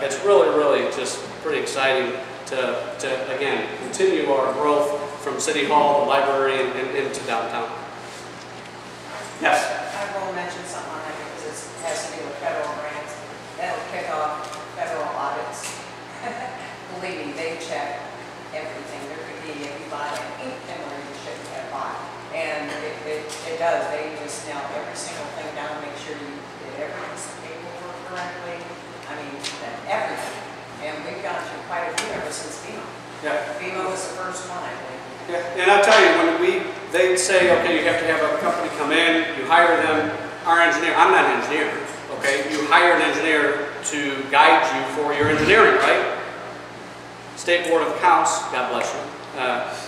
It's really, really just pretty exciting to again, continue our growth from City Hall, the library, and into downtown. Yes? I will mention something on that because it has to do with federal grants. That'll kick off federal audits. Believe me, they check everything. There could be, if you buy an ink penner, you shouldn't have bought. And it does. They just nail every single thing down, make sure you did every piece of paperwork correctly. I mean, everything. And we've gone through quite a few ever since FEMA. Yeah. FEMA was the first one, I believe. Yeah, and I'll tell you, when they say, okay, you have to have a company come in, you hire them, our engineer, I'm not an engineer, okay? You hire an engineer to guide you for your engineering, right? State Board of Accounts, God bless you,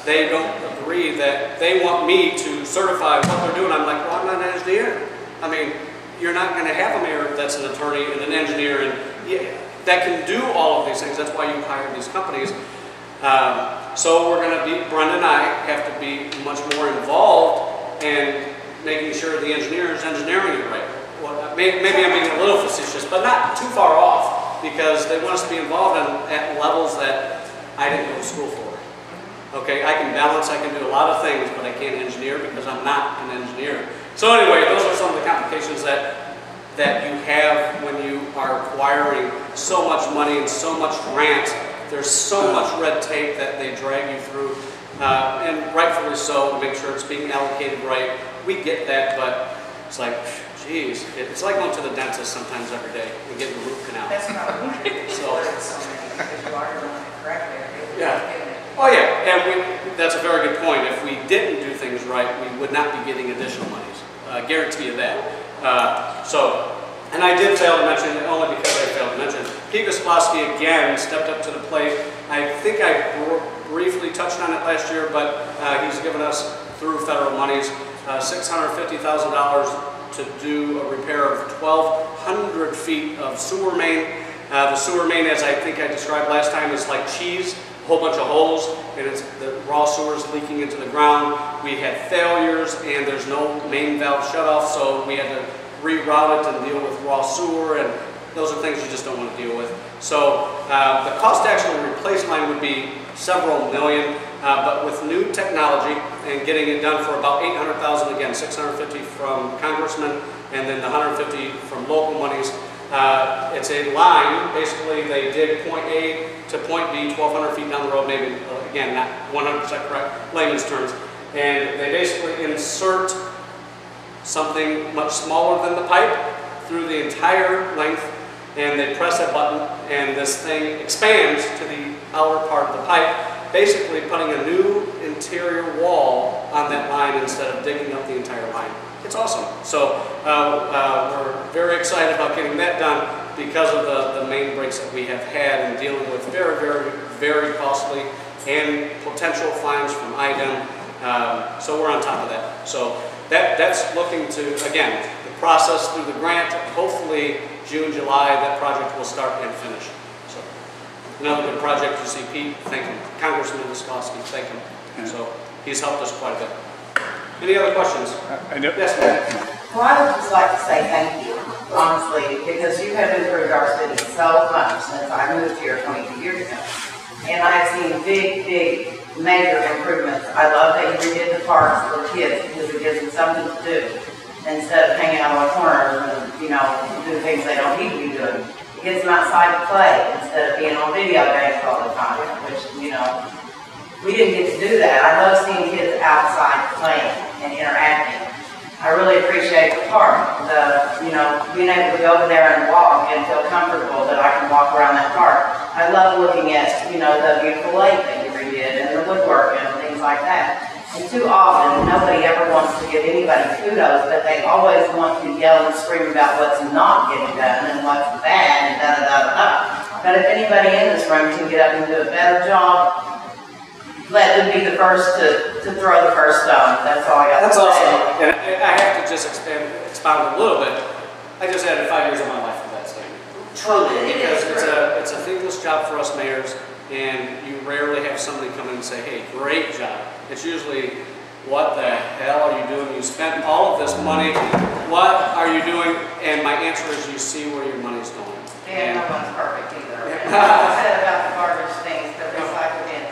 they don't agree that they want me to certify what they're doing. I'm like, well, I'm not an engineer. I mean, you're not going to have a mayor that's an attorney and an engineer and that can do all of these things. That's why you hire these companies. So we're going to be, Brenda and I have to be much more involved in making sure the engineer is engineering it right. Well, maybe I'm being a little facetious, but not too far off, because they want us to be involved at levels that I didn't go to school for. Okay, I can balance, I can do a lot of things, but I can't engineer because I'm not an engineer. So anyway, those are some of the complications that you have when you are acquiring so much money and so much grant. There's so much red tape that they drag you through, and rightfully so, to make sure it's being allocated right. We get that, but it's like, geez, it's like going to the dentist sometimes every day and getting a root canal. That's probably why you learn so many, because you are doing it correctly. Yeah. Oh yeah, and that's a very good point. If we didn't do things right, we would not be getting additional monies. I guarantee you that. And I did fail to mention, only because I failed to mention, Pete Gosposki again stepped up to the plate. I think I briefly touched on it last year, but he's given us, through federal monies, $650,000 to do a repair of 1,200 feet of sewer main. The sewer main, as I think I described last time, is like cheese, a whole bunch of holes, and it's the raw sewers leaking into the ground. We had failures, and there's no main valve shutoff, so we had to reroute it and deal with raw sewer, and those are things you just don't want to deal with. So the cost to actually replace line would be several million, but with new technology and getting it done for about $800,000, again, $650 from congressmen, and then the $150 from local monies. It's a line, basically they dig point A to point B, 1,200 feet down the road, maybe, again, not 100% correct, layman's terms, and they basically insert something much smaller than the pipe through the entire length, and they press a button and this thing expands to the outer part of the pipe, basically putting a new interior wall on that line instead of digging up the entire line. It's awesome. So we're very excited about getting that done because of the main breaks that we have had and dealing with very, very, very costly and potential fines from IDEM. So we're on top of that. So that's looking to, again, the process through the grant, hopefully June, July, that project will start and finish. So another good project. You see Pete, thank him. Congressman Gosposki, thank him. Yeah. So he's helped us quite a bit. Any other questions? Yes, ma'am. Well, I would just like to say thank you, honestly, because you have improved our city so much since I moved here 22 years ago. And I've seen big, big, major improvements. I love that you redid the parks for kids because it gives them something to do instead of hanging out on corners and, you know, do things they don't need to be doing. It gets them outside to play instead of being on video games all the time, which, you know, we didn't get to do that. I love seeing kids outside playing and interacting. I really appreciate the park, you know, being able to go over there and walk and feel comfortable that I can walk around that park. I love looking at, you know, the beautiful lake that you redid and the woodwork and things like that. And too often, nobody ever wants to give anybody kudos, but they always want to yell and scream about what's not getting done and what's bad and da-da-da-da-da. But if anybody in this room can get up and do a better job, let them be the first to throw the first stone. That's all I got to say. That's awesome. And I have to just expound a little bit. I just added 5 years of my life to that statement. Truly, because it's a thankless job for us mayors, and you rarely have somebody come in and say, hey, great job. It's usually, what the hell are you doing? You spent all of this money. What are you doing? And my answer is, you see where your money's going. And no one's perfect either. said about the garbage things, the recycle bin.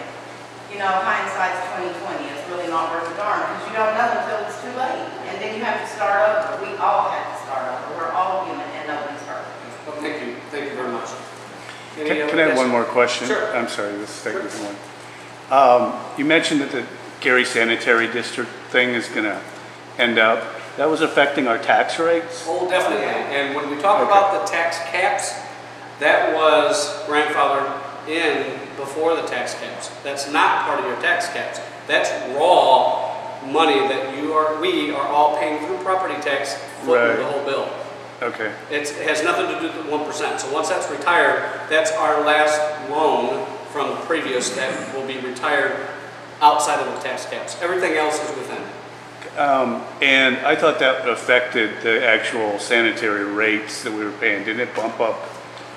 You know, hindsight's 20/20. It's really not worth a darn because you don't know until it's too late. And then you have to start over. We all have to start over. We're all human and nobody's perfect. Well, thank you. Thank you very much. Can I have one more question? Sure. I'm sorry, this is technical one. You mentioned that the Gary Sanitary District thing is going to end up. That was affecting our tax rates? Oh, definitely. And when we talk about the tax caps, that was grandfathered in before the tax caps. That's not part of your tax caps. That's raw money that we are all paying through property tax, footing the whole bill. Okay. It has nothing to do with the 1%. So once that's retired, that's our last loan from the previous that will be retired outside of the tax caps. Everything else is within. And I thought that affected the actual sanitary rates that we were paying. Didn't it bump up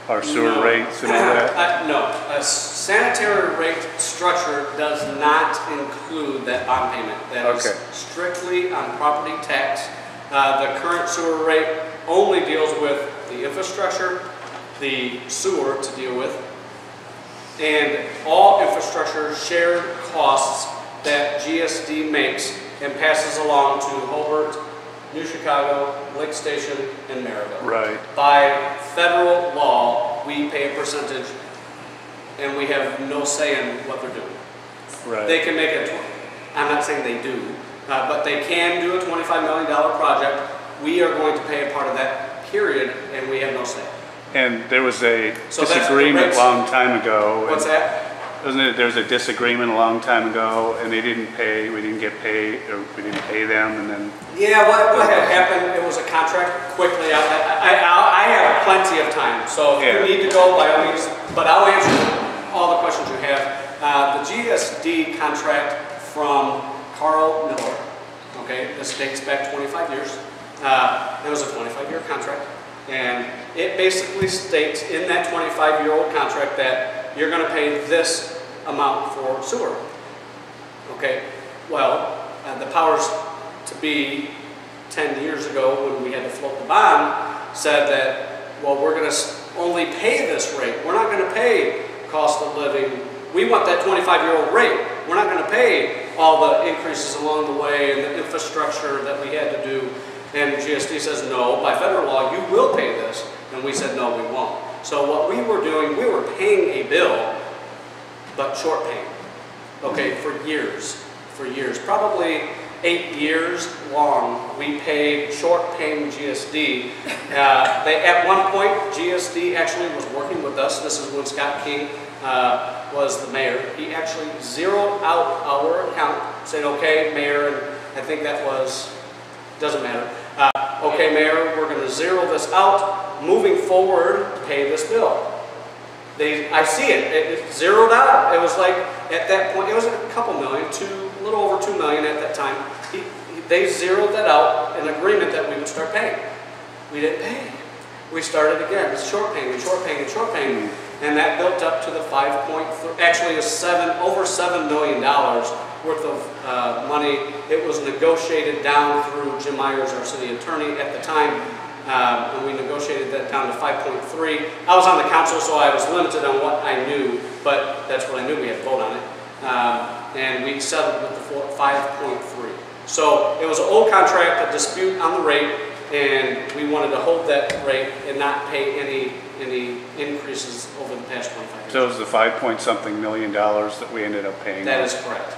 our sewer rates and all that? No. A sanitary rate structure does not include that bond payment. That is strictly on property tax. The current sewer rate only deals with the infrastructure, the sewer to deal with, and all infrastructure shared costs that GSD makes and passes along to Hobart, New Chicago, Lake Station, and Maryville. Right. By federal law, we pay a percentage, and we have no say in what they're doing. Right. They can make I'm not saying they do, but they can do a $25 million project. We are going to pay a part of that, period, and we have no say. And there was a So disagreement a long time ago. What's that? Wasn't it, there was a disagreement a long time ago, and they didn't pay, we didn't get paid, or we didn't pay them, and then... Yeah, what had happened, it was a contract quickly. I have plenty of time, so if you need to go, by all means, but I'll answer all the questions you have. The GSD contract from Carl Miller, okay, this dates back 25 years. It was a 25-year contract, and it basically states in that 25-year-old contract that you're going to pay this amount for sewer. Okay, well, the powers to be 10 years ago when we had to float the bond said that, well, we're going to only pay this rate. We're not going to pay cost of living. We want that 25-year-old rate. We're not going to pay all the increases along the way and the infrastructure that we had to do. And GSD says, no, by federal law, you will pay this. And we said, no, we won't. So what we were doing, we were paying a bill, but short paying, okay, for years, probably 8 years long, we paid short paying GSD. At one point, GSD actually was working with us. This is when Scott King was the mayor. He actually zeroed out our account, saying, okay, mayor, and I think that was, doesn't matter. Okay, mayor, we're going to zero this out. Moving forward, pay this bill. I see it. It zeroed out. It was like, at that point, it was a couple million, a little over $2 million at that time. They zeroed that out, an agreement that we would start paying. We didn't pay. We started again. It's short paying and short paying and short paying. And that built up to the 5.3, actually over $7 million worth of money. It was negotiated down through Jim Myers, our city attorney at the time, and we negotiated that down to 5.3. I was on the council, so I was limited on what I knew, but that's what I knew. We had to vote on it. And we settled with the 5.3. So it was an old contract, a dispute on the rate, and we wanted to hold that rate and not pay any increases over the past 25 years. So it was the $5-point-something million that we ended up paying? That is correct.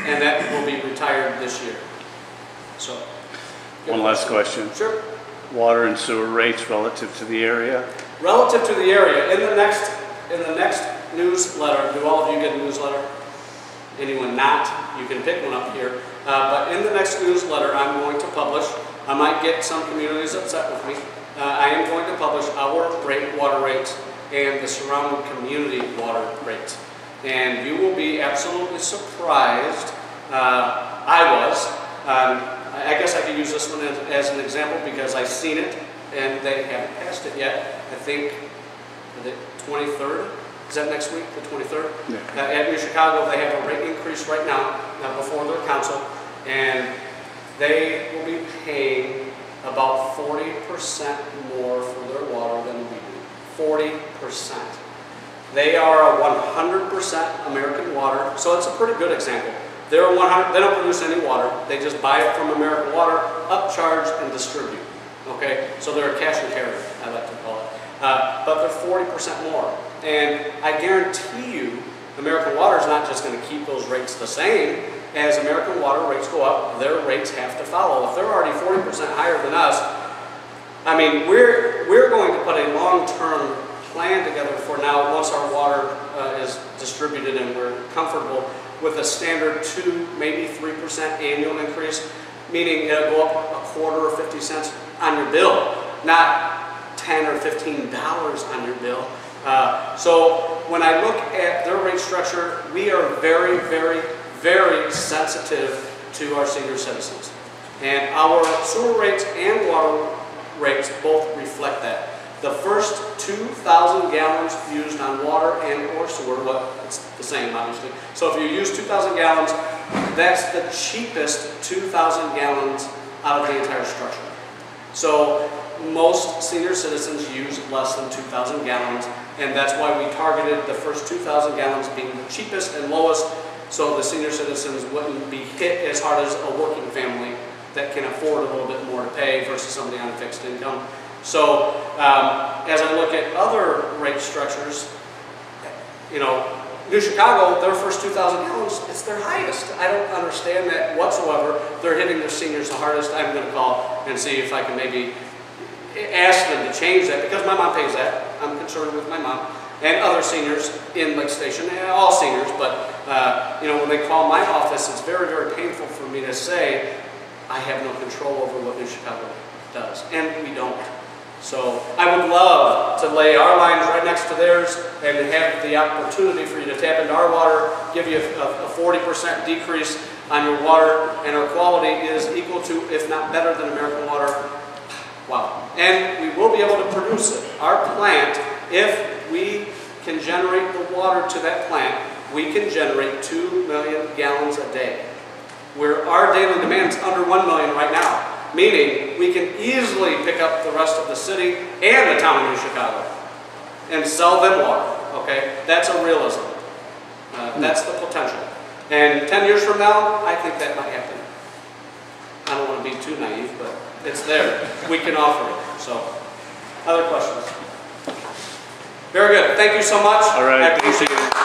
And that will be retired this year. So. One last question. Sure. Water and sewer rates relative to the area? Relative to the area, in the next newsletter, do all of you get a newsletter? Anyone not, you can pick one up here. But in the next newsletter I'm going to publish, I might get some communities upset with me, I am going to publish our water rates and the surrounding community water rates. And you will be absolutely surprised. I was. I guess I could use this one as an example because I've seen it and they haven't passed it yet. I think the 23rd. Is that next week, the 23rd? Yeah. At New Chicago, they have a rate increase right now before their council, and they will be paying about 40% more for their water than we do. 40%. They are a 100% American Water, so it's a pretty good example. They're 100, they don't produce any water. They just buy it from American Water, upcharge, and distribute. Okay, so they're a cash and carry, I like to call it. But they're 40% more. And I guarantee you, American Water is not just going to keep those rates the same. As American Water rates go up, their rates have to follow. If they're already 40% higher than us, I mean, we're going to put a long-term plan together for now, once our water is distributed and we're comfortable with a standard 2, maybe 3% annual increase, meaning it'll go up a quarter or 50 cents on your bill, not $10 or $15 on your bill. So when I look at their rate structure, we are very, very, very sensitive to our senior citizens. And our sewer rates and water rates both reflect that. The first 2,000 gallons used on water and or sewer, well, it's the same obviously. So if you use 2,000 gallons, that's the cheapest 2,000 gallons out of the entire structure. So most senior citizens use less than 2,000 gallons, and that's why we targeted the first 2,000 gallons being the cheapest and lowest, so the senior citizens wouldn't be hit as hard as a working family that can afford a little bit more to pay versus somebody on a fixed income. So as I look at other rate structures, you know, New Chicago, their first 2,000 gallons, it's their highest. I don't understand that whatsoever. They're hitting their seniors the hardest. I'm going to call and see if I can maybe ask them to change that, because my mom pays that. I'm concerned with my mom and other seniors in Lake Station, all seniors, but you know, when they call my office, it's very, very painful for me to say I have no control over what New Chicago does, and we don't. So I would love to lay our lines right next to theirs and have the opportunity for you to tap into our water, give you a 40% decrease on your water, and our quality is equal to, if not better than American Water. Wow. And we will be able to produce it. Our plant, if we can generate the water to that plant, we can generate 2 million gallons a day, where our daily demand is under 1 million right now. Meaning, we can easily pick up the rest of the city and the town of New Chicago and sell them water, okay? That's a realism. That's the potential. And 10 years from now, I think that might happen. I don't want to be too naive, but it's there. We can offer it. So, other questions? Very good. Thank you so much. All right. I appreciate it.